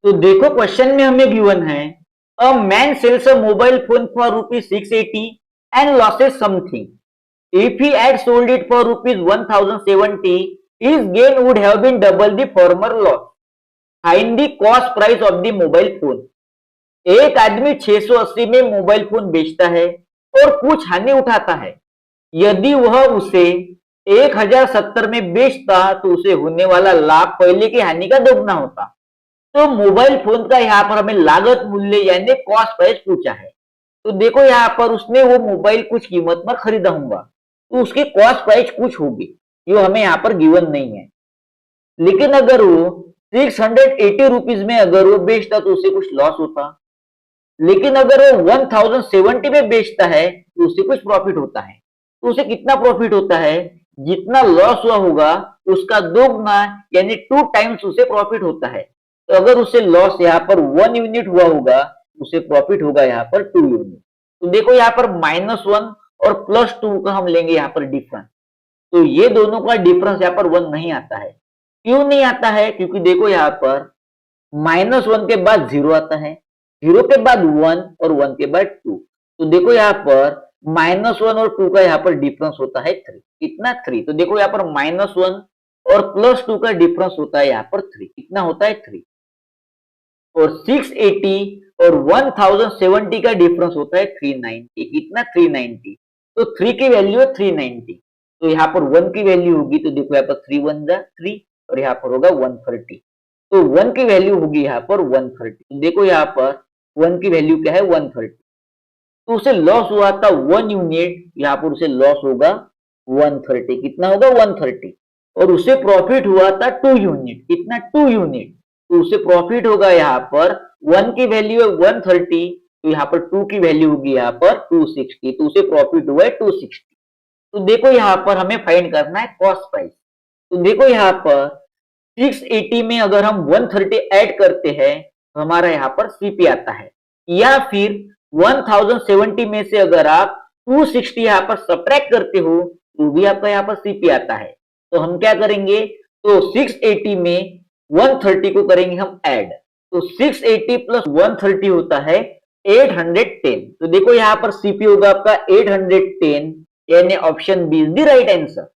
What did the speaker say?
तो देखो क्वेश्चन में हमें गिवन है a man sells a mobile phone for rupees 680 and losses something if he had sold it for rupees 1070 his gain would have been double the former loss. Find the cost price of the mobile phone. एक आदमी 680 में mobile phone बेचता है और कुछ हानि उठाता है। यदि वह उसे 1070 में बेचता तो उसे होने वाला लाभ पहले की हानि का दोगुना होता। तो मोबाइल फोन का यहाँ पर हमें लागत मूल्य यानी कॉस्ट प्राइस पूछा है। तो देखो यहाँ पर उसने वो मोबाइल कुछ कीमत पर खरीदा होगा तो उसकी कॉस्ट प्राइस कुछ होगी जो हमें यहाँ पर गिवन नहीं है। लेकिन अगर वो 680 रुपीज में अगर वो बेचता तो उसे कुछ लॉस होता। लेकिन अगर वो 1070 में बेचता है तो उसे कुछ प्रॉफिट होता है। तो उसे कितना प्रॉफिट होता है? जितना लॉस हुआ होगा उसका दोगुना यानी 2 टाइम्स उसे प्रॉफिट होता है। तो अगर उसे लॉस यहाँ पर 1 यूनिट हुआ होगा उसे प्रॉफिट होगा यहाँ पर 2 यूनिट। तो देखो यहाँ पर -1 और +2 का हम लेंगे यहाँ पर डिफरेंस। तो ये दोनों का डिफरेंस यहाँ पर 1 नहीं आता है। क्यों नहीं आता है? क्योंकि देखो यहाँ पर -1 के बाद 0 आता है, 0 के बाद 1 और 1 के बाद 2। तो देखो यहाँ पर -1 और 2 का यहाँ पर डिफरेंस होता है 3। कितना? 3। तो देखो यहाँ पर -1 और +2 का डिफरेंस होता है यहाँ पर 3। कितना होता है? 3। और 680 और 1070 का डिफरेंस होता है 390। कितना? 390। तो 3 की वैल्यू है 390। तो यहाँ पर 1 की वैल्यू होगी तो देखो यहाँ पर 3 1 जा 3 और यहाँ पर होगा 130। तो 1 की वैल्यू होगी यहाँ पर 130। तो देखो यहाँ पर 1 की वैल्यू क्या है? 130। तो उसे लॉस हुआ था 1 यूनिट, यहाँ पर उसे लॉस होगा 130। कितना होगा? 130। और उसे प्रॉफिट हुआ था 2 यूनिट। कितना? 2 यूनिट। तो उसे प्रॉफिट होगा यहाँ पर 1 की वैल्यू है 130 तो यहाँ पर 2 की वैल्यू होगी यहाँ पर 260। तो उसे प्रॉफिट हुआ है 260। तो देखो यहाँ पर हमें फाइंड करना है कॉस्ट प्राइस। तो देखो यहाँ पर 680 में अगर हम 130 ऐड करते हैं तो हमारा यहाँ पर सीपी आता है, या फिर 1070 में से अगर आप 260 यहाँ पर सब्ट्रैक्ट करते हो तो भी आपका यहाँ पर सीपी आता है। तो हम क्या करेंगे? तो 680 में 130 को करेंगे हम ऐड। तो 680 प्लस 130 होता है 810। तो देखो यहाँ पर सीपी होगा आपका 810 यानी option B is the right answer.